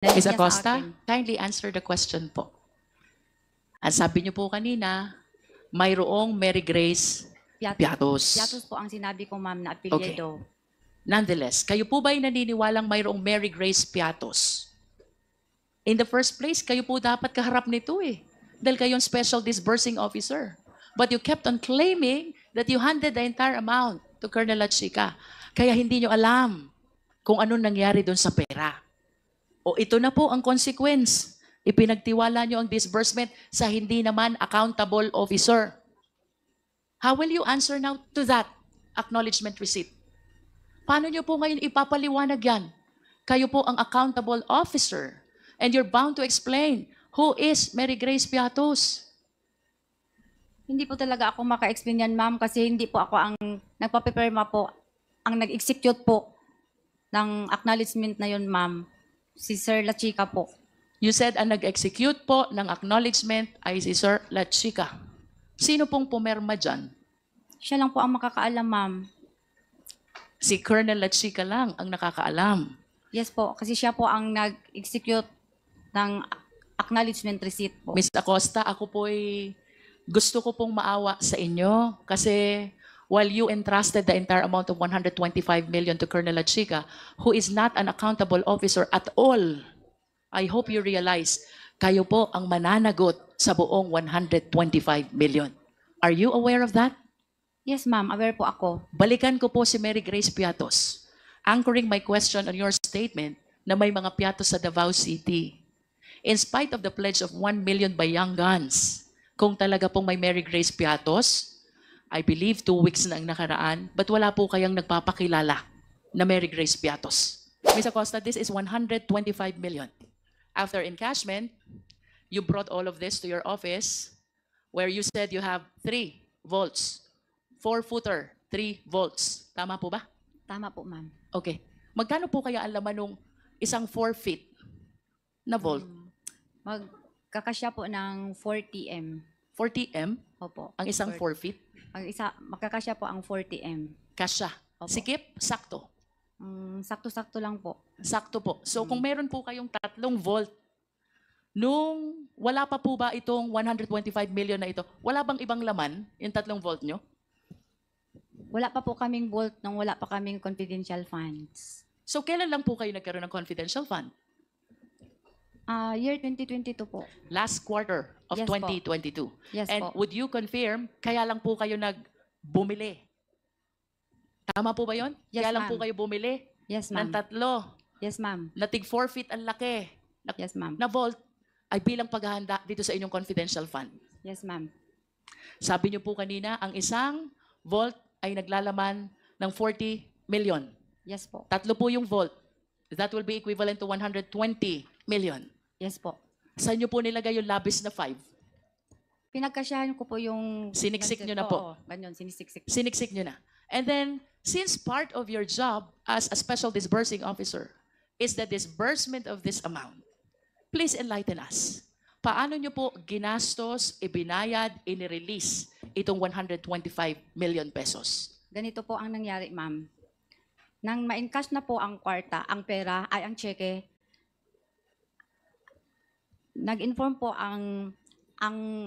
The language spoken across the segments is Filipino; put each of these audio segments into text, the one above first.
Ms. niya sa Acosta, akin. kindly answer the question po. Ang sabi niyo po kanina, mayroong Mary Grace Piatos. Piatos po ang sinabi ko, ma'am, na apelyido. Nonetheless, kayo po ba'y naniniwalang mayroong Mary Grace Piatos? In the first place, kayo po dapat kaharap nito eh. Dahil kayong special disbursing officer. But you kept on claiming that you handed the entire amount to Colonel Lachica. Kaya hindi nyo alam kung ano nangyari doon sa pera. O ito na po ang consequence. Ipinagtiwala nyo ang disbursement sa hindi naman accountable officer. How will you answer now to that acknowledgement receipt? Paano nyo po ngayon ipapaliwanag yan? Kayo po ang accountable officer and you're bound to explain who is Mary Grace Piatos. Hindi po talaga ako maka-explain yan, ma'am, kasi hindi po ako ang nagpapipirma po, ang nag-execute po ng acknowledgement na yun, ma'am. Si Sir Lachica po. You said ang nag-execute po ng acknowledgement ay si Sir Lachica. Sino pong pumerma dyan? Siya lang po ang makakaalam, ma'am. Si Colonel Lachica lang ang nakakaalam. Yes po, kasi siya po ang nag-execute ng acknowledgement receipt po. Ms. Acosta, ako po'y gusto ko pong maawa sa inyo kasi while you entrusted the entire amount of 125 million to Colonel Lachica, who is not an accountable officer at all, I hope you realize, kayo po ang mananagot sa buong 125 million. Are you aware of that? Yes, ma'am, aware po ako. Balikan ko po si Mary Grace Piatos, anchoring my question on your statement na may mga Piatos sa Davao City. In spite of the pledge of 1 million by Young Guns, kung talaga pong may Mary Grace Piatos, I believe 2 weeks na ang nakaraan, but wala po kayang nagpapakilala na Mary Grace Piatos. Ms. Acosta, this is 125 million. After encashment, you brought all of this to your office where you said you have 3 volts, 4-footer, 3 volts. Tama po ba? Tama po, ma'am. Okay. Magkano po kaya ang laman nung isang 4 feet na volt? Magkakasya po ng 40M. 40M? Opo. Ang isang 4 feet? Ang isa, magkakasya po ang 40M. Kasya. Opo. Sikip? Sakto. Sakto-sakto lang po. Sakto po. So kung meron po kayong 3 volt, nung wala pa po ba itong 125 million na ito, wala bang ibang laman yung 3 volt nyo? Wala pa po kaming vault nung wala pa kaming confidential funds. So kailan lang po kayo nagkaroon ng confidential fund? Year 2022 po. Last quarter of Yes po. 2022. Yes And po. would you confirm, kaya lang po kayo nagbumili? Tama po ba yun? Yes, Kaya lang po ma'am. kayo bumili Yes, ng ma'am. 3 Yes, ma'am. na tig 4 feet ang laki Yes, ma'am. na volt ay bilang paghahanda dito sa inyong confidential fund. Yes, ma'am. Sabi niyo po kanina, ang isang volt ay naglalaman ng 40 million. Yes po. 3 po yung volt. That will be equivalent to 120 million. Yes po. Saan niyo po nilagay yung labis na 5? Pinagkasyahan ko po yung... Siniksik nyo na po. Oo, ganyan, sinisiksik. Siniksik niyo na. And then, since part of your job as a special disbursing officer is the disbursement of this amount, please enlighten us. Paano niyo po ginastos, ibinayad, inirelease itong 125 million pesos? Ganito po ang nangyari, ma'am. Nang ma-encash na po ang kwarta, ang pera, ay ang cheque, nag-inform po ang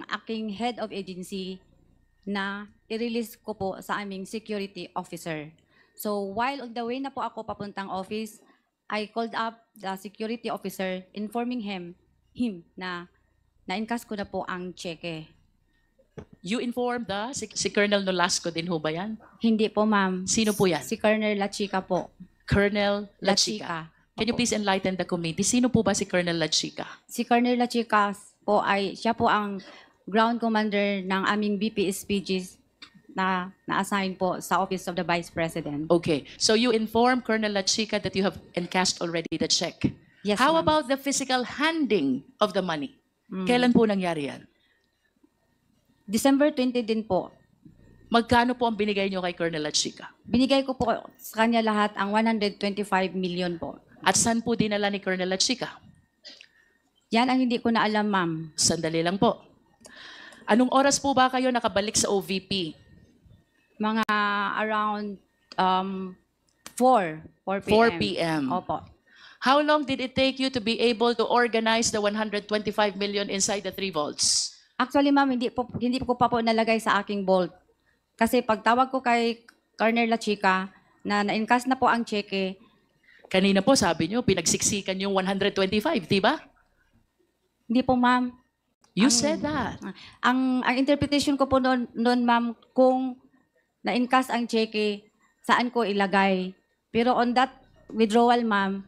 aking head of agency na i-release ko po sa aming security officer. So while on the way na po ako papuntang office, I called up the security officer informing him na na-encash ko na po ang cheque. You informed si Colonel Nolasco din ho ba yan? Hindi po, ma'am. Sino po yan? Si Colonel Lachica po. Colonel Lachica. Can you Opo. please enlighten the committee? Sino po ba si Colonel Lachica? Si Colonel Lachica po siya po ang ground commander ng aming BPSPGs na na-assign po sa Office of the Vice President. Okay. So you informed Colonel Lachica that you have encashed already the check. Yes, How ma'am. about the physical handing of the money? Kailan po nangyari yan? December 20 din po. Magkano po ang binigay niyo kay Colonel Lachica? Binigay ko po sa kanya lahat ang 125 million po. At saan po dinala ni Colonel Lachica? Yan ang hindi ko na alam, ma'am. Sandali lang po. Anong oras po ba kayo nakabalik sa OVP? Mga around 4 p.m. 4 p.m. Opo. How long did it take you to be able to organize the 125 million inside the 3 vaults? Actually, ma'am, hindi ko pa po nalagay sa aking vault. Kasi pagtawag ko kay Colonel La Chica na na-encash na po ang cheque, Kanina po sabi nyo, pinagsiksikan yung 125, di ba? hindi po, ma'am. You said that. Ang interpretation ko po noon, ma'am, kung na-encash ang cheque, saan ko ilagay. Pero on that withdrawal, ma'am,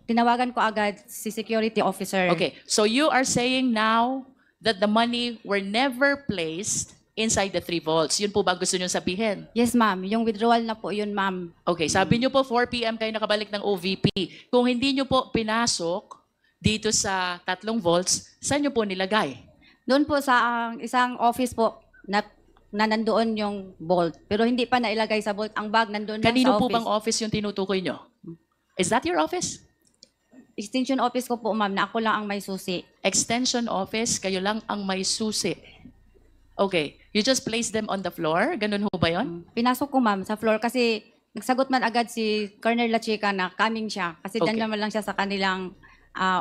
tinawagan ko agad si security officer. Okay, so you are saying now that the money were never placed inside the 3 vaults. Yun po ba gusto nyo sabihin? Yes, ma'am. Yung withdrawal na po yun, ma'am. Okay, sabi nyo po 4 p.m. kayo nakabalik ng OVP. Kung hindi nyo po pinasok dito sa 3 vaults, saan nyo po nilagay? Doon po sa isang office po na nandoon yung vault. Pero hindi pa nailagay sa vault. Ang bag nandoon lang Kanino sa po office. bang office yung tinutukoy nyo? Is that your office? Extension office ko po, ma'am, na ako lang ang may susi. Extension office, kayo lang ang may susi. Okay, you just place them on the floor? Ganun ho ba yun? Pinasok ko, ma'am, sa floor kasi nagsagot man agad si Colonel La Chica na coming siya. Kasi Okay. dyan naman lang siya sa kanilang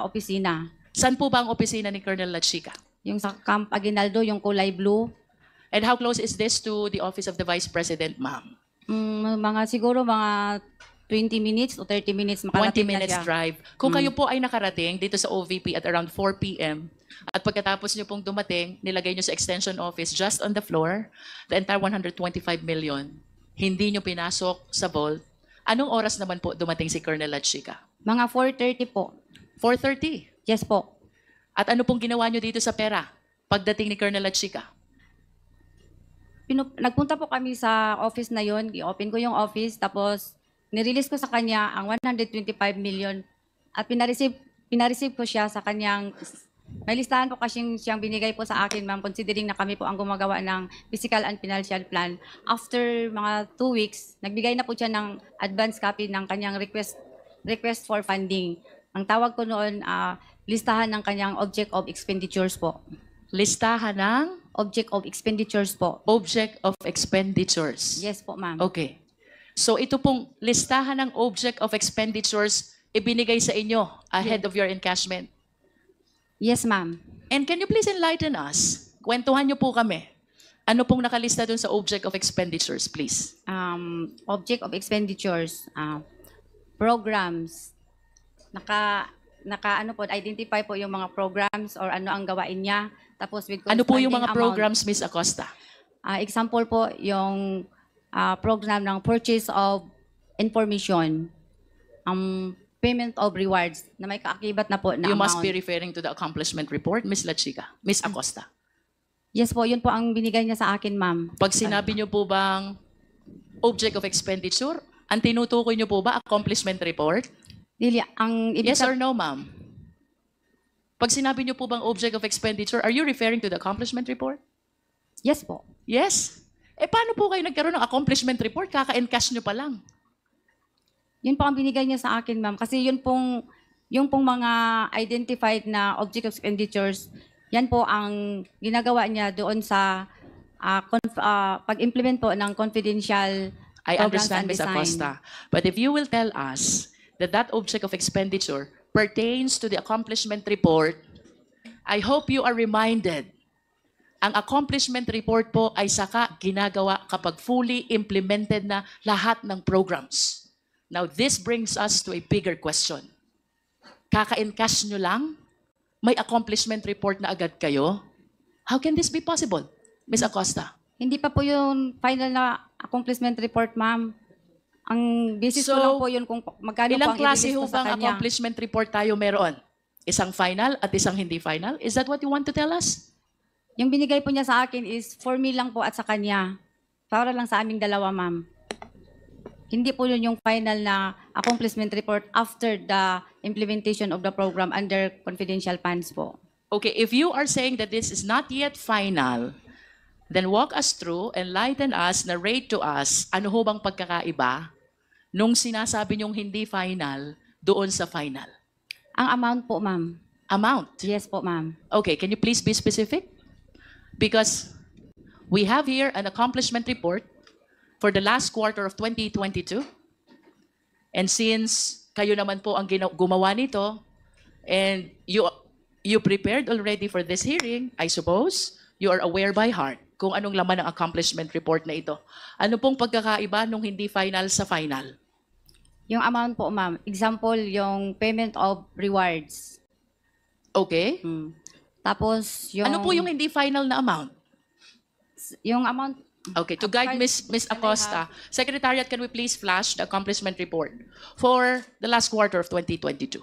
opisina. Saan po ba ang opisina ni Colonel La Chica? Yung sa Camp Aguinaldo, yung kulay blue. And how close is this to the office of the Vice President, ma'am? Siguro mga 20 minutes o 30 minutes 20 makarating na minutes siya. drive. Kung kayo po ay nakarating dito sa OVP at around 4 p.m. at pagkatapos nyo pong dumating, nilagay nyo sa extension office just on the floor, the entire 125 million, hindi nyo pinasok sa vault, anong oras naman po dumating si Colonel La Chica? Mga 4:30 po. 4:30. Yes po. At ano pong ginawa nyo dito sa pera pagdating ni Colonel La Chica? Nagpunta po kami sa office na yon, i-open ko yung office, tapos nirelease ko sa kanya ang 125 million at pinareceive ko siya sa kanyang, may listahan po kasi siyang binigay po sa akin, ma'am, considering na kami po ang gumagawa ng physical and financial plan. After mga 2 weeks, nagbigay na po siya ng advance copy ng kanyang request for funding. Ang tawag ko noon, listahan ng kanyang object of expenditures po. Listahan ng Object of expenditures po. object of expenditures. Yes po, ma'am. Okay. So ito pong listahan ng object of expenditures ibinigay sa inyo ahead of your encashment. Yes, ma'am. And can you please enlighten us? Kwentuhan niyo po kami. Ano pong nakalista dun sa object of expenditures, please? Object of expenditures, programs. Ano po, identify po yung mga programs or ano ang gawain niya. Tapos with Ano po yung corresponding mga amount. programs, Miss Acosta? Example po, yung program ng purchase of information, payment of rewards na may kaakibat na po na You amount. must be referring to the accomplishment report, Miss La Chica, Miss Acosta. Yes po, yun po ang binigay niya sa akin, ma'am. Pag sinabi niyo po bang object of expenditure, ang tinutukoy niyo po ba accomplishment report? Dili, ang ibig Yes or no, ma'am? Pag sinabi niyo po bang object of expenditure, are you referring to the accomplishment report? Yes po. Yes. Paano po kayo nagkaroon ng accomplishment report? Kaka-encash nyo pa lang. Yun po ang binigay niya sa akin, ma'am. Kasi yung pong mga identified na object of expenditures, yan po ang ginagawa niya doon sa pag-implement po ng confidential I programs understand, and Ms. design. Acosta. But if you will tell us that that object of expenditure pertains to the accomplishment report, I hope you are reminded, ang accomplishment report po ay saka ginagawa kapag fully implemented na lahat ng programs. Now, this brings us to a bigger question. Kaka-encash nyo lang? May accomplishment report na agad kayo? How can this be possible, Ms. Acosta? Hindi pa po yung final na accomplishment report, ma'am. Ang basis ko So, lang po yun kung magkano po Ilang ang klase i-release ho ko sa bang kanya. accomplishment report tayo meron? Isang final at isang hindi final? Is that what you want to tell us? Yung binigay po niya sa akin is for me lang po at sa kanya. Para lang sa aming dalawa, ma'am. Hindi po yun yung final na accomplishment report after the implementation of the program under confidential funds po. Okay, if you are saying that this is not yet final, then walk us through, enlighten us, narrate to us, ano ho bang pagkakaiba nung sinasabi niyong hindi final doon sa final? Ang amount po, ma'am. Amount. Yes po, ma'am. Okay, can you please be specific? Because we have here an accomplishment report for the last quarter of 2022. And since kayo naman po ang gumawa nito, and you prepared already for this hearing, I suppose. You are aware by heart kung anong laman ng accomplishment report na ito. Ano pong pagkakaiba nung hindi final sa final? Yung amount po, ma'am. Example, yung payment of rewards. Okay? Tapos, yung... Ano po yung hindi final na amount? Yung amount... Okay, to guide Ms. Acosta, Secretariat, can we please flash the accomplishment report for the last quarter of 2022?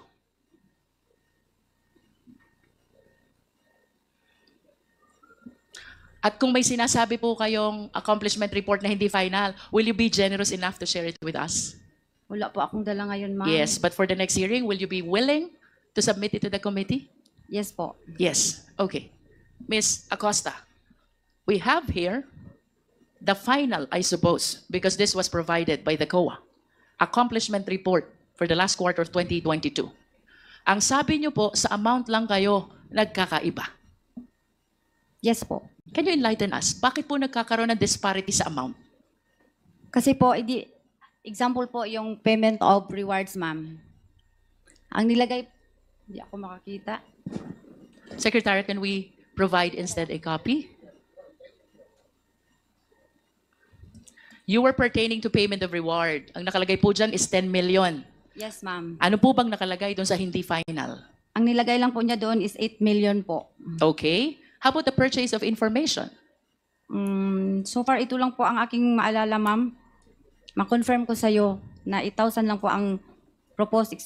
At kung may sinasabi po kayong accomplishment report na hindi final, will you be generous enough to share it with us? Wala po akong dala ngayon, ma'am. Yes, but for the next hearing, will you be willing to submit it to the committee? Yes po. Yes. Okay. Ms. Acosta, we have here the final, I suppose, because this was provided by the COA, accomplishment report for the last quarter of 2022. Ang sabi niyo po, sa amount lang kayo nagkakaiba. Yes po. Can you enlighten us? Bakit po nagkakaroon ng disparity sa amount? Kasi po, example po yung payment of rewards, ma'am. Ang nilagay... Hindi ako makakita. Secretary, can we provide instead a copy? You were pertaining to payment of reward. Ang nakalagay po dyan is 10 million. Yes, ma'am. Ano po bang nakalagay doon sa hindi final? Ang nilagay lang po niya doon is 8 million po. Okay. How about the purchase of information? So far, ito lang po ang aking maalala, ma'am. Ma-confirm ko sa'yo na 8,000 lang po ang proposed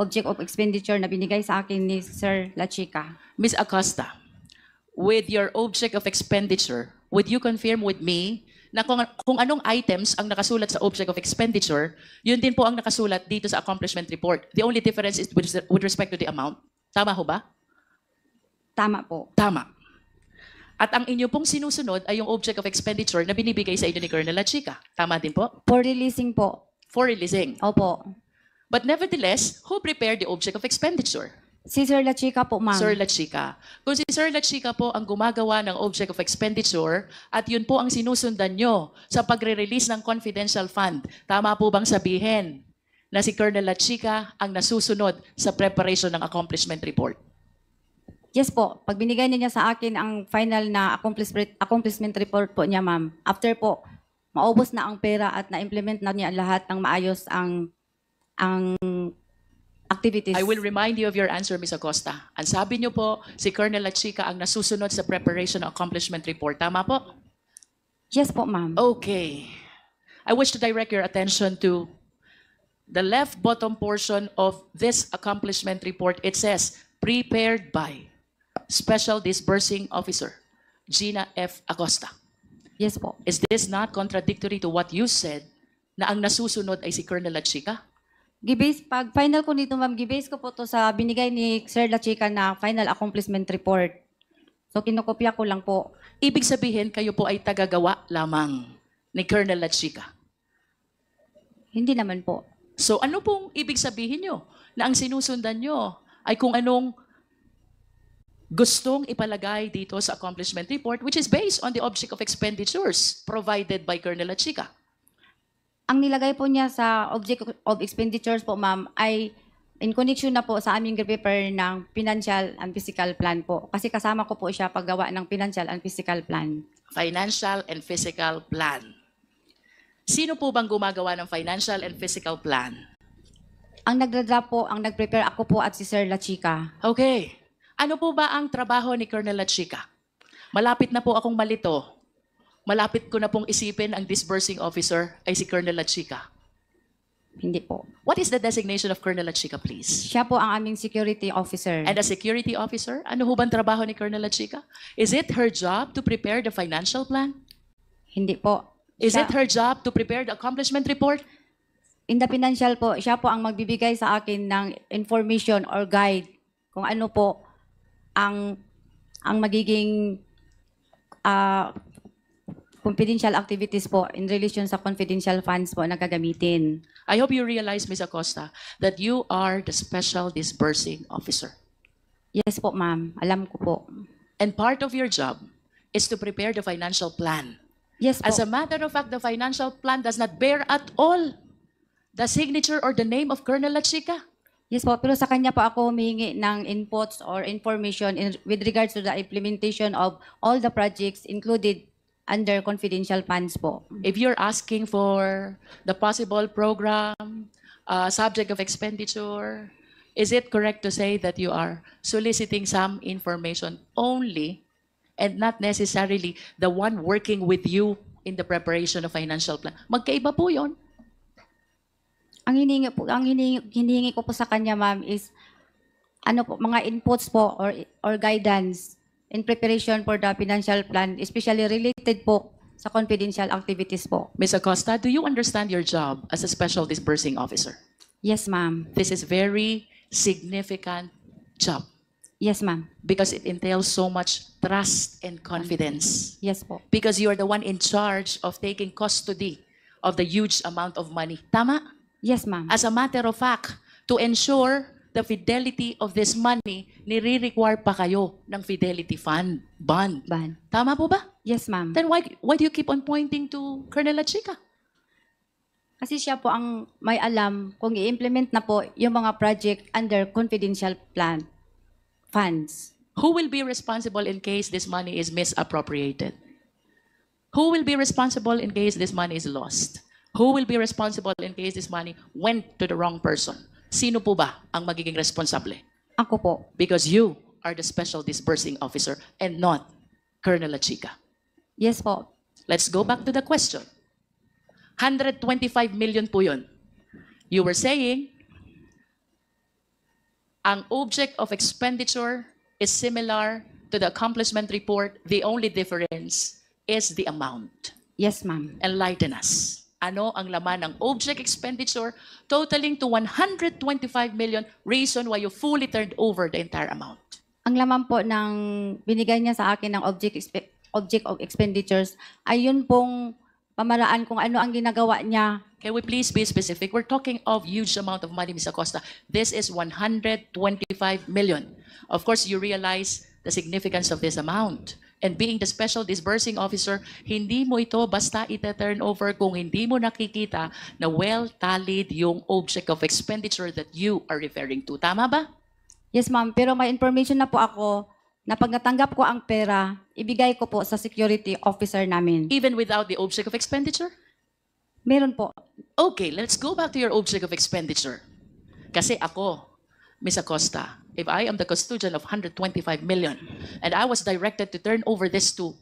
object of expenditure na binigay sa akin ni Sir La Chica. Ms. Acosta, with your object of expenditure, would you confirm with me na kung anong items ang nakasulat sa object of expenditure, yun din po ang nakasulat dito sa accomplishment report. The only difference is with respect to the amount. Tama ho ba? Tama po. Tama. At ang inyo pong sinusunod ay yung object of expenditure na binibigay sa inyo ni Colonel La Chica. Tama din po? For releasing po. For releasing. Opo. But nevertheless, who prepared the object of expenditure? Si Sir La Chica po, ma'am. Sir La Chica. Kung si Sir La Chica po ang gumagawa ng object of expenditure at yun po ang sinusundan nyo sa pagre-release ng confidential fund, tama po bang sabihin na si Colonel La Chica ang nasusunod sa preparation ng accomplishment report? Yes po. Pag binigay niya sa akin ang final na accomplishment report po niya, ma'am, after po, maubos na ang pera at na-implement na niya lahat ng maayos ang activities. I will remind you of your answer, Ms. Acosta. Ang sabi niyo po, si Colonel La Chica ang nasusunod sa preparation ng accomplishment report. Tama po? Yes po, ma'am. Okay. I wish to direct your attention to the left bottom portion of this accomplishment report. It says, prepared by Special Disbursing Officer, Gina F. Acosta. Yes po. Is this not contradictory to what you said na ang nasusunod ay si Colonel La Chica? Pag final ko nito, ma'am, gibase ko po to sa binigay ni Sir La Chica na final accomplishment report. So, kinokopya ko lang po. Ibig sabihin, kayo po ay tagagawa lamang ni Colonel La Chica. Hindi naman po. So ano pong ibig sabihin nyo? Na ang sinusundan nyo ay kung anong gustong ipalagay dito sa accomplishment report, which is based on the object of expenditures provided by Colonel La Chica. Ang nilagay po niya sa object of expenditures po, ma'am, ay in connection na po sa aming prepare ng financial and physical plan po. Kasi kasama ko po siya paggawa ng financial and physical plan. Financial and physical plan. Sino po bang gumagawa ng financial and physical plan? Ang nagdradraft po, ang nagprepare ako po at si Sir La Chica. Okay. Ano po ba ang trabaho ni Colonel La Chica? Malapit na po akong malito. Malapit ko na pong isipin ang disbursing officer ay si Colonel La Chica. Hindi po. What is the designation of Colonel La Chica, please? Siya po ang aming security officer. And a security officer, ano ho bang trabaho ni Colonel La Chica? Is it her job to prepare the financial plan? Hindi po. Is it her job to prepare the accomplishment report? In the financial po, siya po ang magbibigay sa akin ng information or guide kung ano po ang magiging confidential activities po in relation sa confidential funds po na gagamitin. I hope you realize, Ms. Acosta, that you are the special disbursing officer. Yes po, ma'am. Alam ko po. And part of your job is to prepare the financial plan. Yes po. As a matter of fact, the financial plan does not bear at all The signature or the name of Colonel La Chica? Yes po, pero sa kanya po ako humihingi ng inputs or information with regards to the implementation of all the projects included under confidential funds po. If you're asking for the possible program, subject of expenditure, is it correct to say that you are soliciting some information only and not necessarily the one working with you in the preparation of financial plan? Magkaiba po yun. Ang hinihingi ko po sa kanya, ma'am, is ano po, mga inputs po or guidance in preparation for the financial plan, especially related po sa confidential activities po. Ms. Acosta, do you understand your job as a special disbursing officer? Yes, ma'am. This is very significant job Yes, ma'am. because it entails so much trust and confidence. Yes po. Because you are the one in charge of taking custody of the huge amount of money. Tama? Yes, ma'am. As a matter of fact, to ensure the fidelity of this money, nire-require pa kayo ng fidelity fund, bond. Ban. Tama po ba? Yes, ma'am. Then why do you keep on pointing to Colonel La Chica? Kasi siya po ang may alam kung i-implement na po yung mga project under confidential plan funds. Who will be responsible in case this money is misappropriated? Who will be responsible in case this money is lost? Who will be responsible in case this money went to the wrong person? Sino po ba ang magiging responsable? Ako po. Because you are the special disbursing officer and not Colonel La Chica. Yes po. Let's go back to the question. 125 million po yun. You were saying, ang object of expenditure is similar to the accomplishment report. The only difference is the amount. Yes, ma'am. Enlighten us. Ano ang laman ng object expenditure totaling to 125 million, reason why you fully turned over the entire amount? Ang laman po ng binigay niya sa akin ng object of expenditures ay yun pong pamaraan kung ano ang ginagawa niya. Can we please be specific? We're talking of huge amount of money, Ms. Acosta. This is 125 million. Of course, you realize the significance of this amount. And being the special disbursing officer, hindi mo ito basta ita-turn over kung hindi mo nakikita na well-tallied yung object of expenditure that you are referring to. Tama ba? Yes, ma'am. Pero may information na po ako na pag natanggap ko ang pera, ibigay ko po sa security officer namin. Even without the object of expenditure? Meron po. Okay, let's go back to your object of expenditure. Kasi ako, Ms. Acosta, if I am the custodian of 125 million and I was directed to turn over this to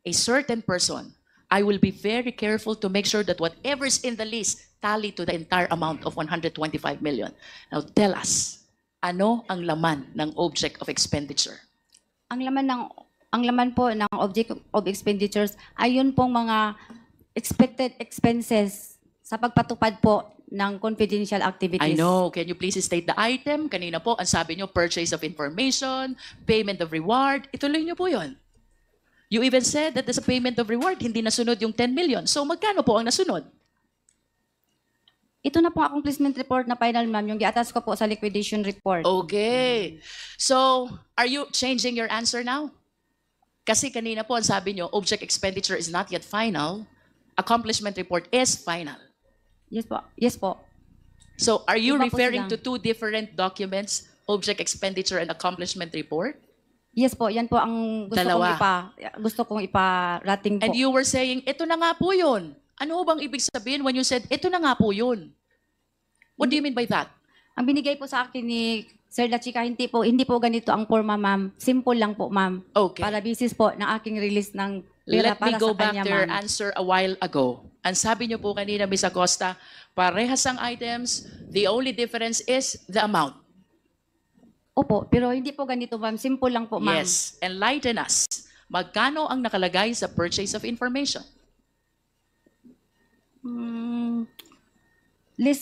a certain person, I will be very careful to make sure that whatever's in the list tally to the entire amount of 125 million. Now tell us, ano ang laman ng object of expenditure? Ang laman po ng object of expenditures ay yun pong mga expected expenses sa pagpatupad po ng confidential activities. I know. Can you please state the item? Kanina po, ang sabi nyo, purchase of information, payment of reward. Ituloy nyo po yun. You even said that there's a payment of reward, hindi nasunod yung 10 million. So magkano po ang nasunod? Ito na po ang accomplishment report na final, ma'am, yung gi-attach ko po sa liquidation report. Okay. So, are you changing your answer now? Kasi kanina po, ang sabi nyo, object expenditure is not yet final. Accomplishment report is final. Yes po. Yes po. So, are you Iba po referring sila. to two different documents, object expenditure and accomplishment report? Yes po, yan po ang Dalawa. gusto kong iparating po. And you were saying, ito na nga po yun. Ano bang ibig sabihin when you said, ito na nga po yun? What do you mean by that? Ang binigay po sa akin ni Sir La Chica, hindi po ganito ang forma, ma'am. Simple lang po, ma'am. Okay. Para basis po ng aking release ng pera Let me para go sa back kanya, to your ma'am. answer a while ago. Ang sabi niyo po kanina, Ms. Acosta, parehas ang items, the only difference is the amount. Opo, pero hindi po ganito, ma'am. Simple lang po, ma'am. Yes, enlighten us. Magkano ang nakalagay sa purchase of information? Less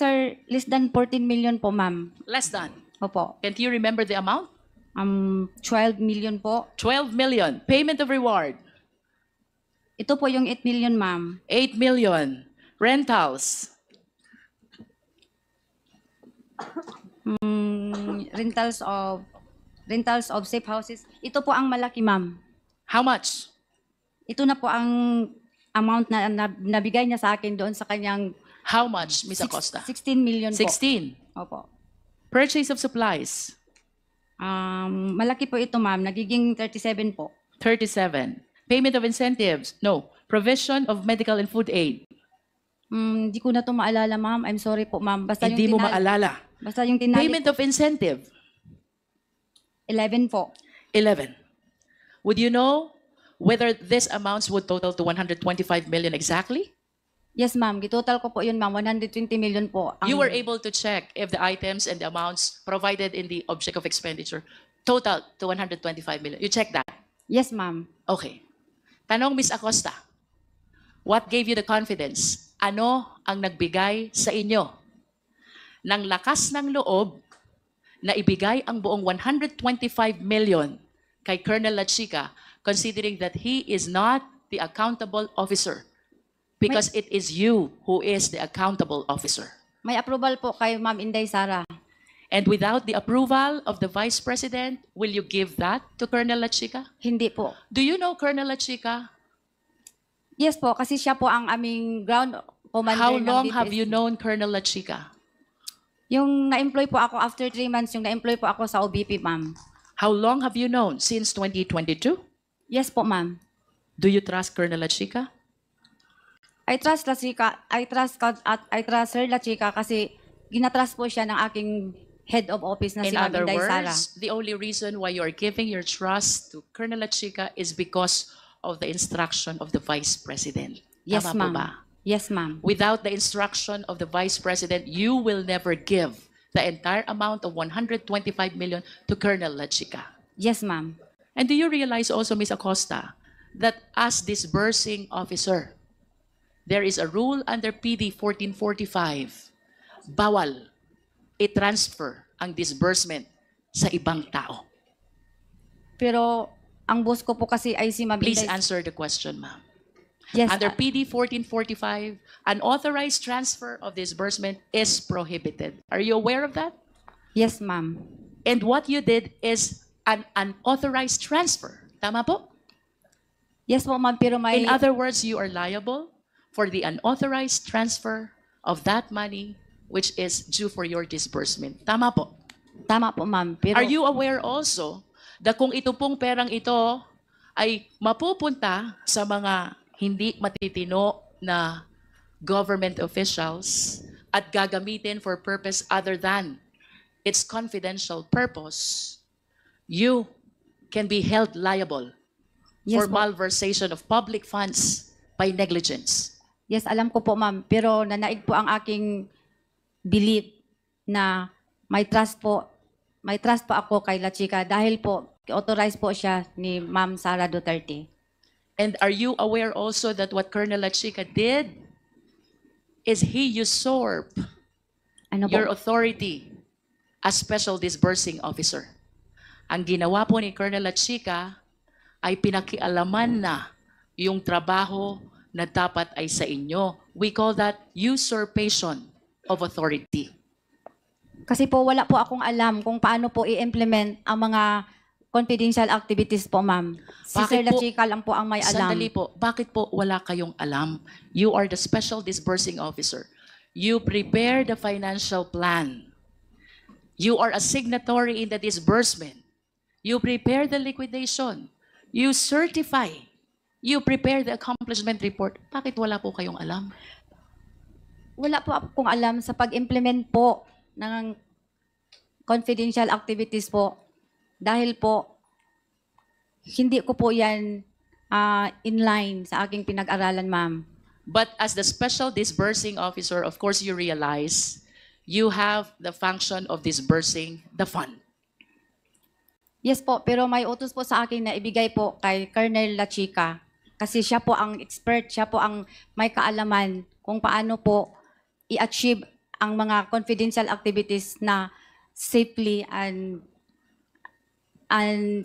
than 14 million po, ma'am. Less than. Opo. Can't you remember the amount? 12 million po. 12 million. Payment of reward, Ito po yung 8 million, ma'am. 8 million. Rentals, Rentals of safe houses. Ito po ang malaki, ma'am. how much? Ito na po ang amount na nabigay niya sa akin doon sa kanyang How much, Ms. Acosta? 16 million po. 16. Opo. Purchase of supplies, Malaki po ito, ma'am. Nagiging 37 po. 37. Payment of incentives, no. Provision of medical and food aid, Hindi ko na to maalala, ma'am. I'm sorry po, ma'am. Basta hindi mo maalala. Basta yung tinali Payment of incentive, 11 po. 11. Would you know whether this amounts would total to 125 million exactly? Yes, ma'am. Gitotal ko po yun, ma'am. 120 million po. You were able to check if the items and the amounts provided in the object of expenditure total to 125 million. You checked that? Yes, ma'am. Okay. Tanong, Ms. Acosta, what gave you the confidence? Ano ang nagbigay sa inyo ng lakas ng loob na ibigay ang buong 125 million kay Colonel Lachica, considering that he is not the accountable officer? Because it is you who is the accountable officer. May approval po kay Ma'am Inday Sara. And without the approval of the Vice President, will you give that to Colonel Lachica? Hindi po. Do you know Colonel Lachica? Yes po, kasi siya po ang aming ground commander How ng long DPS. have you known Colonel Lachica? Yung na-employ po ako after 3 months, yung na-employ po ako sa OBP, ma'am. How long have you known? Since 2022? Yes po, ma'am. Do you trust Colonel Lachica? I trust Sir Lachica kasi ginatrust po siya ng aking head of office na In si Ma'am other Inday Sara. words, the only reason why you are giving your trust to Colonel Lachica is because of the instruction of the Vice President. Yes, Tama po ma'am. ba? Yes, ma'am. Without the instruction of the Vice President, you will never give the entire amount of 125 million to Colonel Lachica. Yes, ma'am. And do you realize also, Ms. Acosta, that as disbursing officer, there is a rule under PD 1445, bawal i-transfer ang disbursement sa ibang tao. Pero ang boss ko po kasi ay si Ma'am Please Inday. answer the question, ma'am. Yes, Under PD 1445, unauthorized transfer of disbursement is prohibited. Are you aware of that? yes, ma'am. And what you did is an unauthorized transfer. Tama po? Yes po, ma'am, pero may In other words, you are liable for the unauthorized transfer of that money which is due for your disbursement. Tama po? tama po, ma'am. Pero Are you aware also that kung ito pong perang ito ay mapupunta sa mga hindi matitino na government officials at gagamitin for purpose other than its confidential purpose, you can be held liable for yes po. malversation of public funds by negligence. Yes, alam ko po, ma'am. Pero nanaig po ang aking belief na may trust po ako kay Lachica dahil po authorized po siya ni Ma'am Sara Duterte. And are you aware also that what Colonel Lachica did is he usurped Ano po? your authority as special disbursing officer? Ang ginawa po ni Colonel Lachica ay pinakialaman na yung trabaho na dapat ay sa inyo. We call that usurpation of authority. Kasi po wala po akong alam kung paano po i-implement ang mga confidential activities po, ma'am. Si Bakit Sir po- Lachica lang po ang may alam. Sandali po, bakit po wala kayong alam? You are the special disbursing officer. You prepare the financial plan. You are a signatory in the disbursement. You prepare the liquidation. You certify. You prepare the accomplishment report. Bakit wala po kayong alam? Wala po akong alam sa pag-implement po ng confidential activities po. Dahil po, hindi ko po yan inline sa aking pinag-aralan, ma'am. But as the special disbursing officer, of course you realize you have the function of disbursing the fund. Yes po, pero may utos po sa akin na ibigay po kay Colonel Lachica. Kasi siya po ang expert, siya po ang may kaalaman kung paano po i-achieve ang mga confidential activities na safely and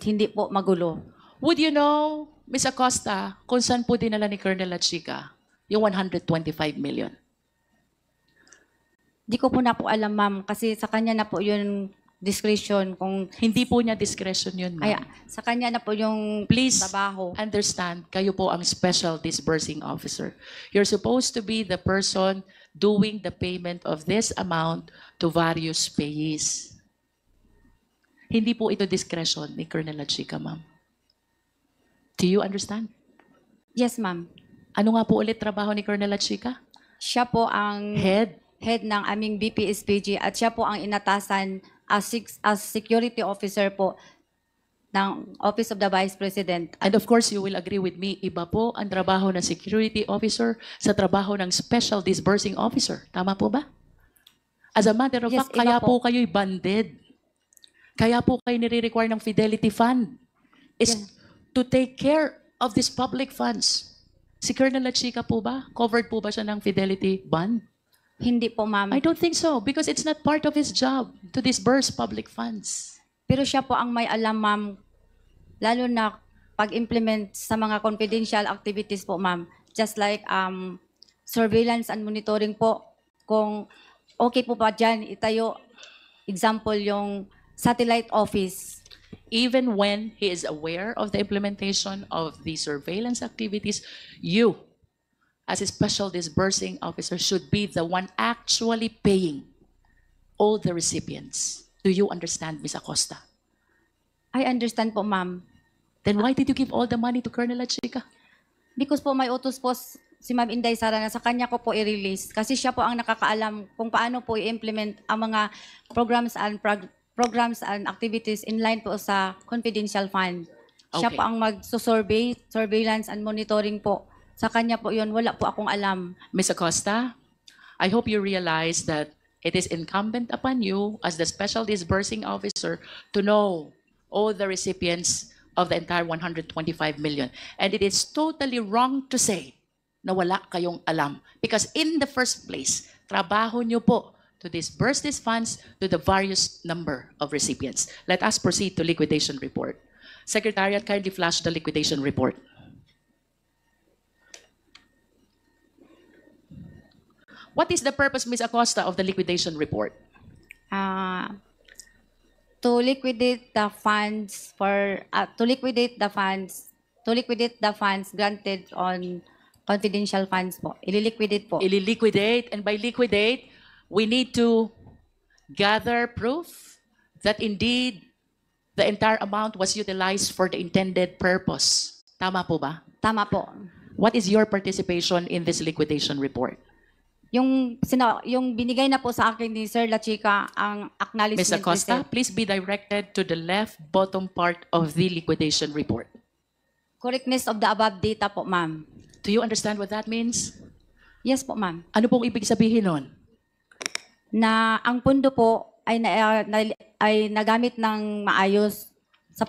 hindi po magulo. Would you know, Ms. Acosta, kung saan po dinala ni Colonel Lachica yung 125 million? Di ko po na po alam, ma'am, kasi sa kanya na po yung discretion kung Hindi po niya discretion yun, ma'am. ay, sa kanya na po yung Please trabaho. understand, kayo po ang special disbursing officer. You're supposed to be the person doing the payment of this amount to various payees. Hindi po ito discretion ni Colonel Lachica, ma'am. Do you understand? Yes, ma'am. Ano nga po ulit trabaho ni Colonel Lachica? Siya po ang Head. ng aming BPSPG at siya po ang inatasan as security officer po ng Office of the Vice President. And of course, you will agree with me, iba po ang trabaho ng security officer sa trabaho ng special disbursing officer. Tama po ba? As a matter of Yes, fact, iba kaya po po. kayo'y banded. Kaya po kayo nire-require ng Fidelity Fund is to take care of these public funds. Si Colonel Lachica po ba? Covered po ba siya ng Fidelity Fund? Hindi po, ma'am. I don't think so because it's not part of his job to disburse public funds. Pero siya po ang may alam, ma'am, lalo na pag-implement sa mga confidential activities po, ma'am. Just like surveillance and monitoring po. Kung okay po ba dyan, itayo, example, yung satellite office. Even when he is aware of the implementation of the surveillance activities, you, as a special disbursing officer, should be the one actually paying all the recipients. Do you understand, Ms. Acosta? I understand po, ma'am. Then why did you give all the money to Colonel Lachica? Because po may utos po si Ma'am Inday Sara na sa kanya ko po i-release. Kasi siya po ang nakakaalam kung paano po i-implement ang mga programs and activities in line po sa confidential fund. Siya Okay. po ang surveillance and monitoring po. Sa kanya po yun, wala po akong alam. Ms. Acosta, I hope you realize that it is incumbent upon you as the special disbursing officer to know all the recipients of the entire 125 million. And it is totally wrong to say na wala kayong alam. Because in the first place, trabaho nyo po to disburse these funds to the various number of recipients. Let us proceed to liquidation report. Secretariat, kindly flash the liquidation report. What is the purpose, Ms. Acosta, of the liquidation report? To liquidate the funds granted on confidential funds po. Ililiquidate po. Ililiquidate, and by liquidate, we need to gather proof that indeed the entire amount was utilized for the intended purpose. Tama po ba? Tama po. What is your participation in this liquidation report? Yung binigay na po sa akin ni Sir Lachica ang acknowledgement Ms. Acosta, receipt. please be directed to the left bottom part of the liquidation report. Correctness of the above data po, ma'am. Do you understand what that means? Yes po, ma'am. Ano pong ibig sabihin nun? Na ang pundo po ay nagamit ng maayos sa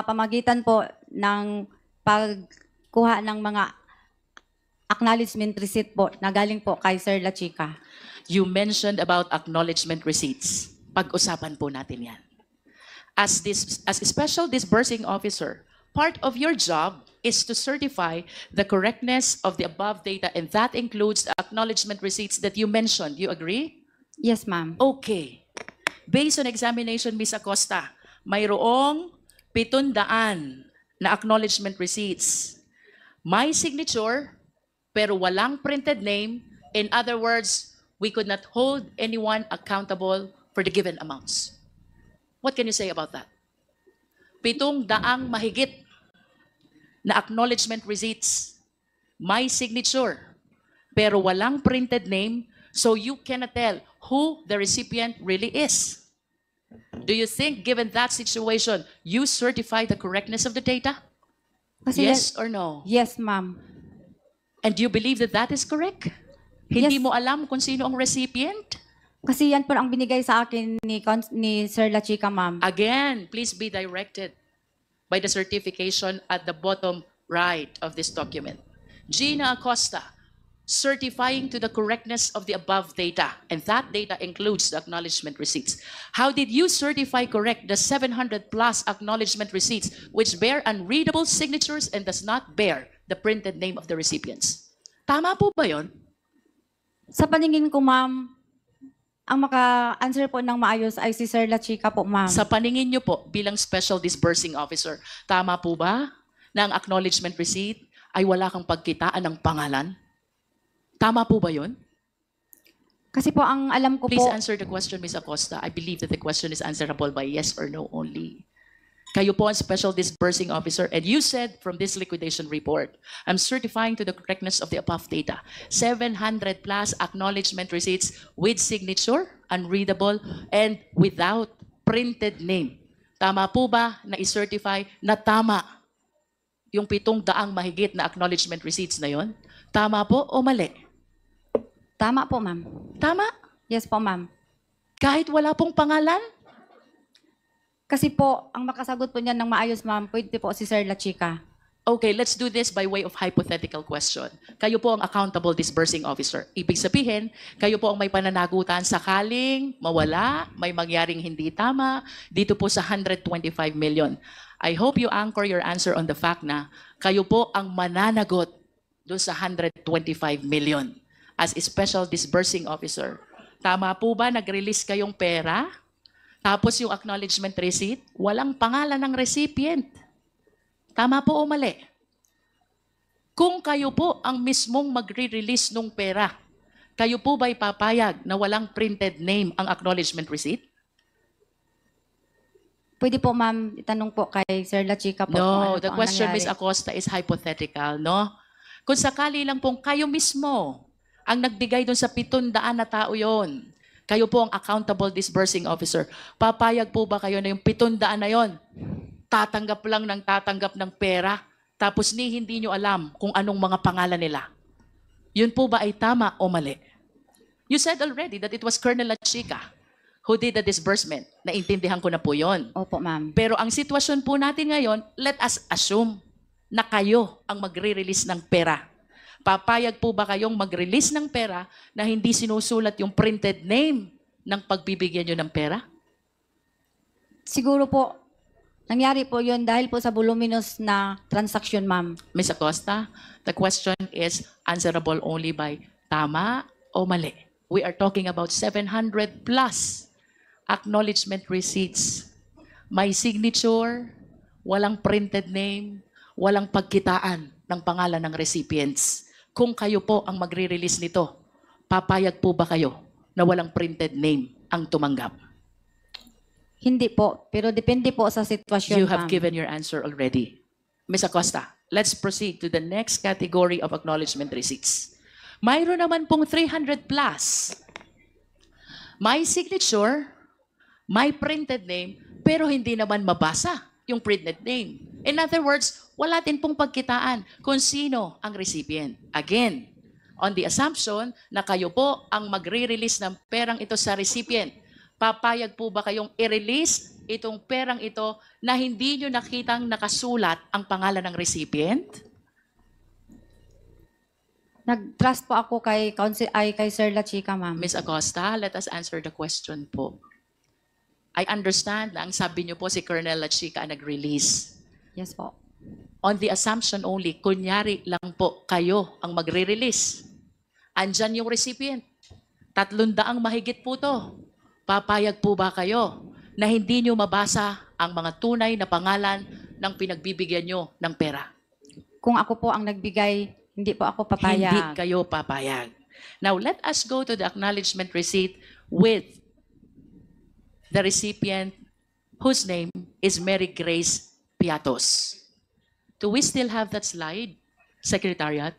pamagitan po ng pagkuha ng mga acknowledgement receipt po na galing po kay Sir Lachica. You mentioned about acknowledgement receipts. Pag-usapan po natin yan. As a special disbursing officer, part of your job is to certify the correctness of the above data, and that includes the acknowledgement receipts that you mentioned. You agree? Yes, ma'am. Okay. Based on examination, Ms. Acosta, mayroong 700 na acknowledgement receipts. May signature, pero walang printed name. In other words, we could not hold anyone accountable for the given amounts. What can you say about that? 700 mahigit na acknowledgement receipts. May signature, pero walang printed name, so you cannot tell who the recipient really is. Do you think, given that situation, you certify the correctness of the data? Kasi Yes or no? Yes, ma'am. And do you believe that that is correct? Hindi Yes. mo alam kung sino ang recipient? Kasi yan po ang binigay sa akin ni Sir Lachica, ma'am. Again, please be directed by the certification at the bottom right of this document. Gina Acosta, certifying to the correctness of the above data, and that data includes the acknowledgement receipts. How did you certify correct the 700 plus acknowledgement receipts which bear unreadable signatures and does not bear the printed name of the recipients? Tama po ba yun? Sa paningin ko, ma'am, ang maka-answer po ng maayos ay si Sir Lachica po, ma'am. Sa paningin niyo po bilang special disbursing officer, tama po ba na ang acknowledgement receipt ay wala kang pagkitaan ng pangalan? Tama po ba yun? Kasi po ang alam ko Please po, answer the question, Ms. Acosta. I believe that the question is answerable by yes or no only. Kayo po ang Special Disbursing Officer, and you said from this liquidation report, I'm certifying to the correctness of the above data, 700 plus acknowledgement receipts with signature, unreadable, and without printed name. Tama po ba na i-certify na tama yung 700 mahigit na acknowledgement receipts na yon? Tama po o mali? tama po ma'am. Tama? Yes po ma'am. Kahit wala pong pangalan? Kasi po, ang makasagot po niyan ng maayos ma'am, pwede po si Sir La Chica. Okay, let's do this by way of hypothetical question. Kayo po ang accountable disbursing officer. Ibig sabihin, kayo po ang may pananagutan sakaling mawala, may mangyaring hindi tama, dito po sa 125 million. I hope you anchor your answer on the fact na kayo po ang mananagot doon sa 125 million as a special disbursing officer. Tama po ba nag-release kayong pera? Tapos yung acknowledgement receipt, walang pangalan ng recipient. Tama po o mali? Kung kayo po ang mismong magre-release ng pera, kayo po ba'y papayag na walang printed name ang acknowledgement receipt? Pwede po ma'am, itanong po kay Sir La Chica po. kung No, ano the po ang question, nangyari. Ms. Acosta, is hypothetical, no? Kung sakali lang pong kayo mismo ang nagbigay doon sa 700 na tao yon, kayo po ang accountable disbursing officer, papayag po ba kayo na yung 700 na yon, tatanggap lang ng tatanggap ng pera, tapos hindi nyo alam kung anong mga pangalan nila? Yun po ba ay tama o mali? You said already that it was Colonel La Chica who did the disbursement. Naintindihan ko na po yon. Opo ma'am. Pero ang sitwasyon po natin ngayon, let us assume na kayo ang magre-release ng pera. Papayag po ba kayong mag-release ng pera na hindi sinusulat yung printed name ng pagbibigyan nyo ng pera? Siguro po, nangyari po yun dahil po sa voluminous na transaction ma'am. Ms. Acosta, the question is answerable only by tama o mali. We are talking about 700 plus acknowledgement receipts. May signature, walang printed name, walang pagkitaan ng pangalan ng recipients. Kung kayo po ang magre-release nito, papayag po ba kayo na walang printed name ang tumanggap? Hindi po, pero depende po sa sitwasyon You have ma'am. given your answer already. Ms. Acosta, let's proceed to the next category of acknowledgement receipts. Mayroon naman pong 300 plus. May signature, may printed name, pero hindi naman mabasa yung printed name. In other words, wala din pong pagkitaan kung sino ang recipient. Again, on the assumption na kayo po ang magre-release ng perang ito sa recipient, papayag po ba kayong i-release itong perang ito na hindi nyo nakitang nakasulat ang pangalan ng recipient? Nag-trust po ako kay kay Sir La Chica ma'am. Ms. Acosta, let us answer the question po. I understand na ang sabi niyo po si Colonel La Chica ang nag-release. Yes po. On the assumption only, kunyari lang po kayo ang magre-release. Andyan yung recipient. 300 mahigit po to. Papayag po ba kayo na hindi nyo mabasa ang mga tunay na pangalan ng pinagbibigyan nyo ng pera? Kung ako po ang nagbigay, hindi po ako Hindi papayag. kayo papayag. Now, let us go to the acknowledgement receipt with the recipient whose name is Mary Grace Piatos. Do we still have that slide, Secretariat?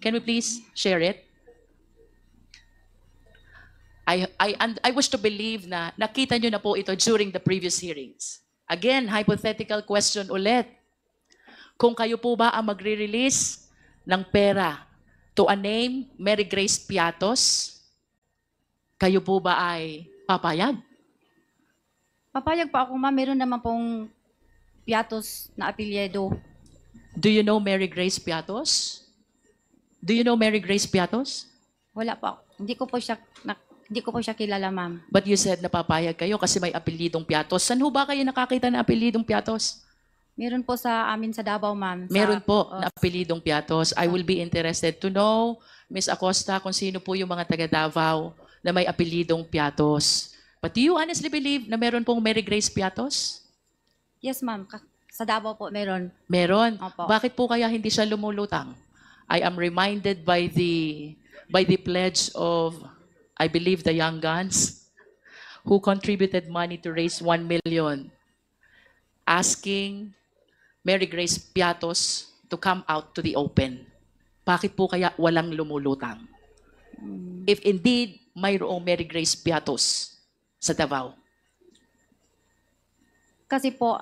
Can we please share it? I wish to believe na nakita nyo na po ito during the previous hearings. Again, hypothetical question ulit. Kung kayo po ba ang magre-release ng pera to a name, Mary Grace Piatos, kayo po ba ay papayag? Papayag po ako ma'am, meron naman pong Piatos na apelyido. Do you know Mary Grace Piatos? Do you know Mary Grace Piatos? Wala po. Hindi ko po siya kilala ma'am. But you said na papayag kayo kasi may apelidong Piatos. Saan ho ba kayo nakakita ng apelidong Piatos? Meron po sa amin sa Davao ma'am. Meron po na apelidong Piatos. I will be interested to know, Ms. Acosta, kung sino po yung mga taga Davao na may apelidong Piatos. But do you honestly believe na meron pong Mary Grace Piatos? Yes ma'am, sa Davao po meron. Meron. Opo. Bakit po kaya hindi siya lumulutang? I am reminded by the pledge of I believe the Young Guns, who contributed money to raise 1 million, asking Mary Grace Piatos to come out to the open. Bakit po kaya walang lumulutang? If indeed mayroong Mary Grace Piatos sa Davao. Kasi po,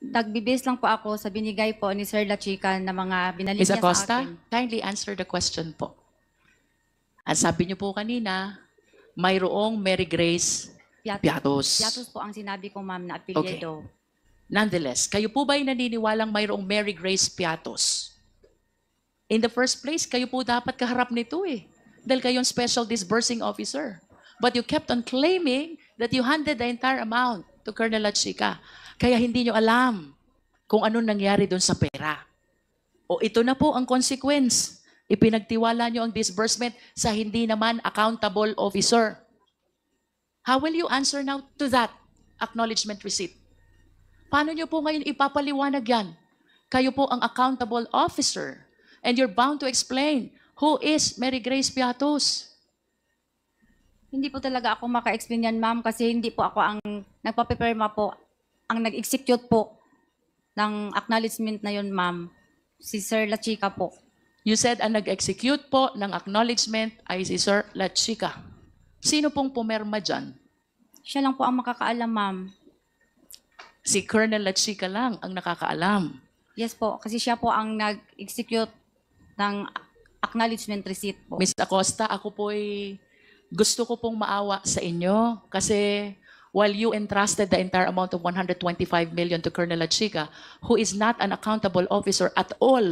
nagbibase lang po ako sa binigay po ni Sir La Chica na mga binalik Ms. niya sa Acosta, akin. kindly answer the question po. Ang sabi niyo po kanina, mayroong Mary Grace Piatos. Piatos po ang sinabi ko, ma'am, na apelyido. Nonetheless, kayo po ba ay naniniwalang mayroong Mary Grace Piatos? In the first place, kayo po dapat kaharap nito eh. Dahil kayong special disbursing officer. But you kept on claiming that you handed the entire amount to Colonel La Chica. Kaya hindi nyo alam kung ano nangyari doon sa pera. O ito na po ang consequence. Ipinagtiwala nyo ang disbursement sa hindi naman accountable officer. How will you answer now to that acknowledgement receipt? Paano nyo po ngayon ipapaliwanag yan? Kayo po ang accountable officer and you're bound to explain who is Mary Grace Piatos. Hindi po talaga ako maka-explain yan, ma'am, kasi hindi po ako ang nagpapipirma po, ang nag-execute po ng acknowledgement na yun, ma'am. Si Sir La Chica po. You said ang nag-execute po ng acknowledgement ay si Sir La Chica. Sino pong pumirma dyan? Siya lang po ang makakaalam, ma'am. Si Colonel La Chica lang ang nakakaalam. Yes po, kasi siya po ang nag-execute ng acknowledgement receipt po. Ms. Acosta, ako po'y gusto ko pong maawa sa inyo kasi while you entrusted the entire amount of 125 million to Colonel La Chica, who is not an accountable officer at all,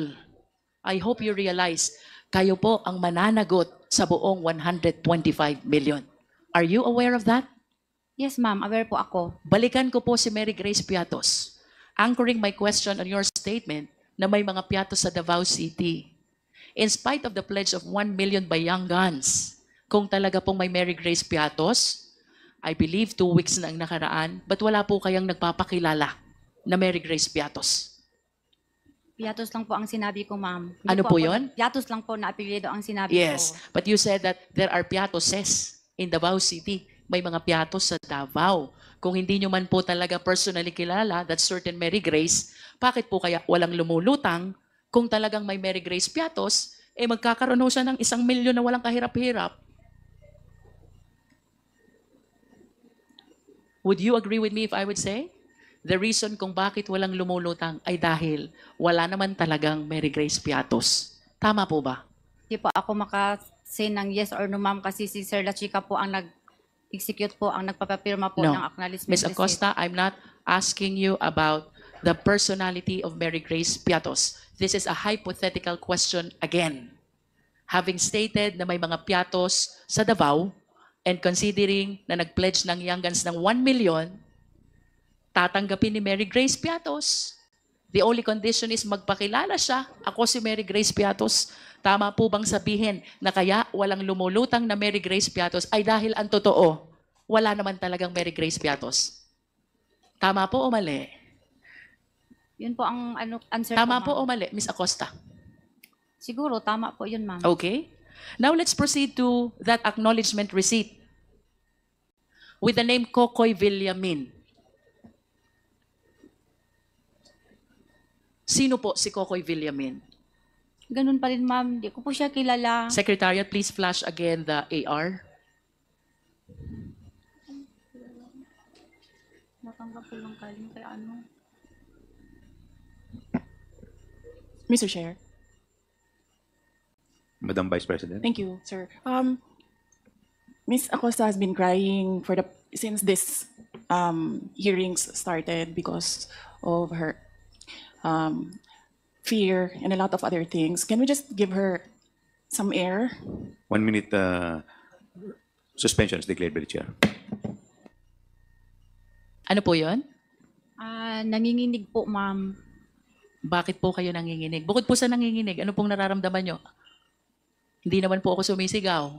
I hope you realize, kayo po ang mananagot sa buong 125 million. Are you aware of that? Yes, ma'am, aware po ako. Balikan ko po si Mary Grace Piatos, anchoring my question on your statement na may mga Piatos sa Davao City. In spite of the pledge of 1 million by Young Guns, kung talaga pong may Mary Grace Piatos, I believe 2 weeks na ang nakaraan, but wala po kayang nagpapakilala na Mary Grace Piatos. Piatos lang po ang sinabi ko, ma'am. Hindi Ano po ako- yun? Piatos lang po na apelyido ang sinabi Yes, ko. but you said that there are Piatoses in Davao City. May mga Piatos sa Davao. Kung hindi nyo man po talaga personally kilala that certain Mary Grace, bakit po kaya walang lumulutang kung talagang may Mary Grace Piatos, magkakaroon ho siya ng 1 milyon na walang kahirap-hirap? Would you agree with me if I would say? The reason kung bakit walang lumulutang ay dahil wala naman talagang Mary Grace Piatos. Tama po ba? Hindi po ako maka-say ng yes or no, ma'am, kasi si Sir La Chica po ang nag-execute po, ang nagpapapirma po No. ng acknowledgement Ms. receipt. Acosta, I'm not asking you about the personality of Mary Grace Piatos. This is a hypothetical question again. Having stated na may mga Piatos sa Davao and considering na nag-pledge ng Young Guns ng 1 million, tatanggapin ni Mary Grace Piatos. The only condition is magpakilala siya. Ako si Mary Grace Piatos. Tama po bang sabihin na kaya walang lumulutang na Mary Grace Piatos ay dahil ang totoo, wala naman talagang Mary Grace Piatos? Tama po o mali? Yun po ang answer Tama ko, po ma'am. o mali, Ms. Acosta? Siguro, tama po yun, ma'am. Okay. Now let's proceed to that acknowledgement receipt with the name Kokoy Villamin. Sino po si Kokoy Villamin? Ganun pa rin, ma'am. Hindi ko po siya kilala. Secretariat, please flash again the AR. Natanggap ko lang kaling kay ano. Mr. Chair. Madam Vice President. Thank you, sir. Ms. Acosta has been crying since this hearings started because of her fear and a lot of other things. Can we just give her some air? 1 minute suspension is declared by the chair. Ano po yon? Nanginginig po, ma'am. Bakit po kayo nanginginig? Bukod po sa nanginginig, ano pong nararamdaman nyo? Hindi naman po ako sumisigaw.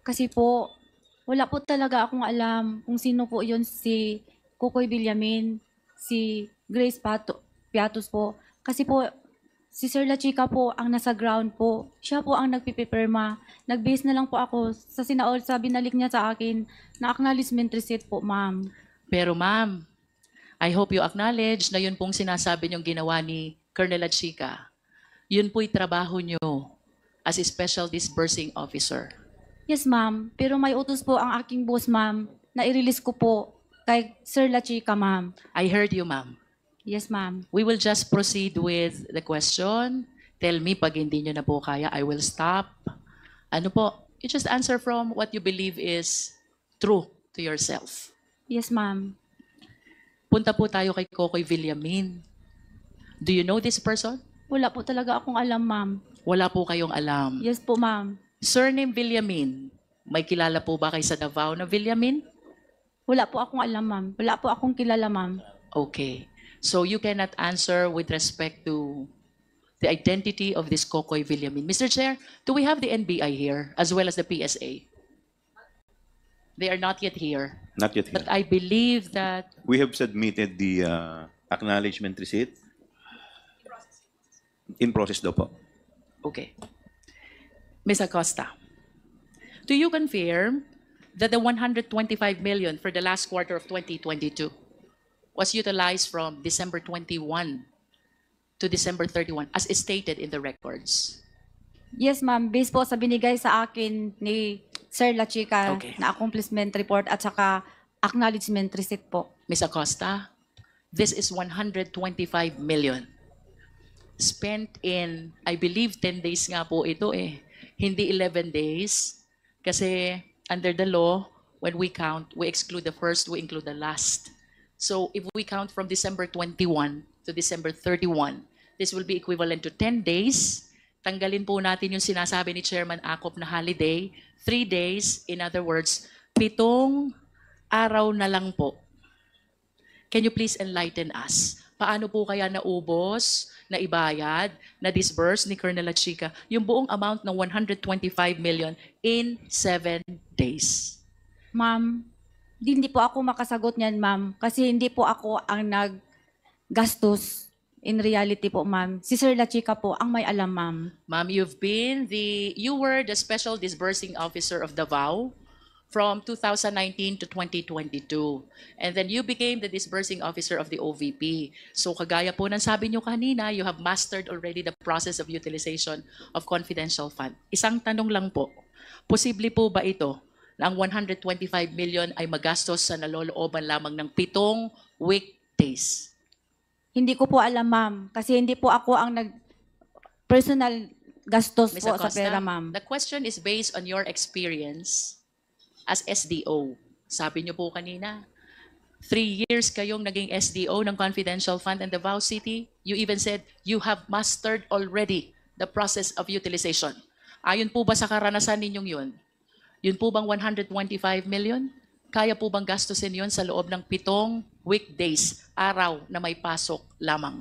Kasi po, wala po talaga akong alam kung sino po yun, si Kokoy Villamin, si Grace Piatos po. Kasi po, Si Sir La Chica po ang nasa ground po. Siya po ang nagpipipirma. Nag-base na lang po ako sa binalik niya sa akin na acknowledgement receipt po, ma'am. Pero ma'am, I hope you acknowledge na yun pong sinasabi niyong ginawa ni Colonel Lachica. Yun po'y trabaho niyo as a special disbursing officer. Yes, ma'am. Pero may utos po ang aking boss, ma'am, na i-release ko po kay Sir La Chica, ma'am. I heard you, ma'am. Yes, ma'am. We will just proceed with the question. Tell me pag hindi nyo na po kaya, I will stop. Ano po? You just answer from what you believe is true to yourself. Yes, ma'am. Punta po tayo kay Kokoy Villamin. Do you know this person? Wala po talaga akong alam, ma'am. Wala po kayong alam. Yes po, ma'am. Surname Villamin. May kilala po ba kay sa Davao na Villamin? Wala po akong alam, ma'am. Wala po akong kilala, ma'am. Okay. So you cannot answer with respect to the identity of this Kokoy Villamin. Mr. Chair, do we have the NBI here as well as the PSA? They are not yet here. Not yet here. But I believe that We have submitted the acknowledgement receipt. In process daw po. okay. Ms. Acosta, do you confirm that the 125 million for the last quarter of 2022 was utilized from December 21 to December 31 as stated in the records? Yes, ma'am. Based po sa binigay sa akin ni Sir La Chica Okay. na accomplishment report at saka acknowledgement receipt po. Ms. Acosta, this is 125 million spent in, I believe 10 days nga po ito eh. Hindi 11 days. Kasi under the law, when we count, we exclude the first, we include the last. So if we count from December 21 to December 31, this will be equivalent to 10 days. Tanggalin po natin yung sinasabi ni Chairman Acop na holiday, 3 days, in other words, 7 araw na lang po. Can you please enlighten us? Paano po kaya naubos, naibayad, na-disburse ni Colonel Lachica yung buong amount ng 125 million in 7 days? Ma'am, hindi po ako makasagot niyan, ma'am. Kasi hindi po ako ang naggastos. In reality po, ma'am. Si Sir La Chica po ang may alam, ma'am. Ma'am, you were the special disbursing officer of Davao from 2019 to 2022. And then you became the disbursing officer of the OVP. So kagaya po ng sabi nyo kanina, you have mastered already the process of utilization of confidential fund. Isang tanong lang po, posible po ba ito na ang 125 million ay magastos sa nalolooban lamang ng 7 weekdays? Hindi ko po alam, ma'am. Kasi hindi po ako ang personal gastos Ms. po sa Acosta, pera, ma'am. the question is based on your experience as SDO. Sabi niyo po kanina, 3 years kayong naging SDO ng Confidential Fund in Davao City. You even said you have mastered already the process of utilization. Ayon po ba sa karanasan ninyong yun? Yun po bang 125 million? Kaya po bang gastusin yun sa loob ng 7 weekdays, araw na may pasok lamang?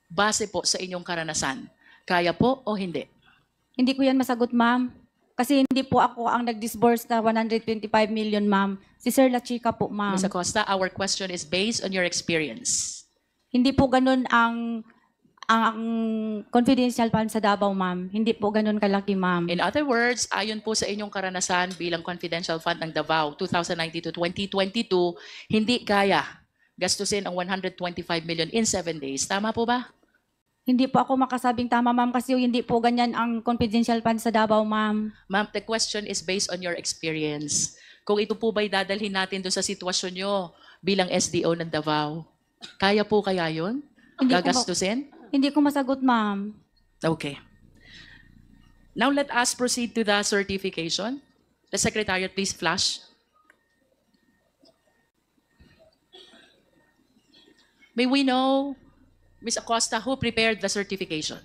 Base po sa inyong karanasan, kaya po o hindi? Hindi ko yan masagot, ma'am. Kasi hindi po ako ang nag-disburse na 125 million, ma'am. Si Sir La Chica po, ma'am. Ms. Acosta, our question is based on your experience. Hindi po ganun ang confidential fund sa Davao, ma'am. Hindi po ganun kalaki, ma'am. In other words, ayon po sa inyong karanasan bilang Confidential Fund ng Davao 2019 to 2022, hindi kaya gastusin ang 125 million in 7 days. Tama po ba? Hindi po ako makasabing tama, ma'am, kasi hindi po ganyan ang confidential fund sa Davao, ma'am. Ma'am, the question is based on your experience. Kung ito po ba'y dadalhin natin doon sa sitwasyon nyo bilang SDO ng Davao, kaya po kaya yun? Hindi ko Gagastusin? Hindi ko masagot, ma'am. Okay. Now let us proceed to the certification. The Secretariat, please flash. May we know, Ms. Acosta, who prepared the certification?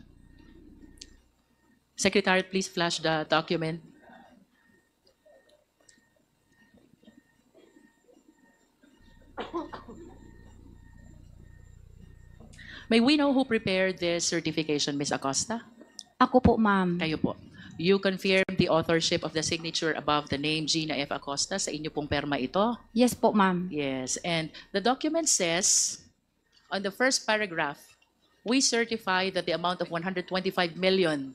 Secretariat, please flash the document. May we know who prepared this certification, Ms. Acosta? Ako po, ma'am. Kayo po. You confirm the authorship of the signature above the name Gina F. Acosta sa inyo pong perma ito? Yes po, ma'am. Yes. And the document says, on the first paragraph, we certify that the amount of 125 million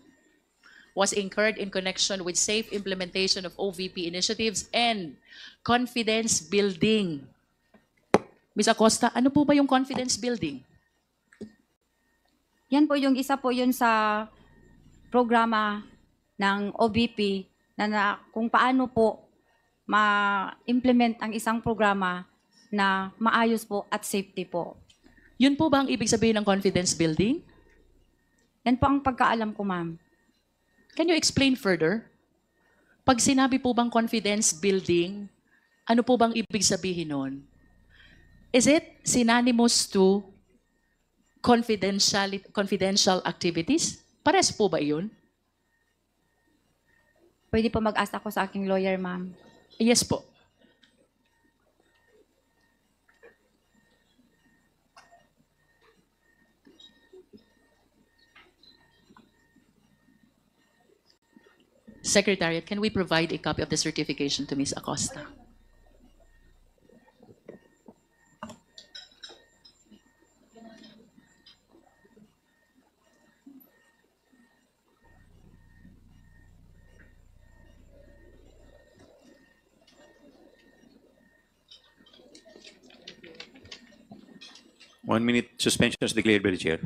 was incurred in connection with safe implementation of OVP initiatives and confidence building. Ms. Acosta, ano po ba yung confidence building? Yan po yung isa po yun sa programa ng OBP na kung paano po ma-implement ang isang programa na maayos po at safety po. Yun po ba ang ibig sabihin ng confidence building? Yan po ang pagkaalam ko, ma'am. Can you explain further? Pag sinabi po bang confidence building, ano po bang ibig sabihin nun? Is it synonymous to confidential activities? Pares po ba yun? Pwede po mag-ask ako sa aking lawyer, ma'am. Yes po. Secretariat, can we provide a copy of the certification to Ms. Acosta? One minute suspension is declared by the chair.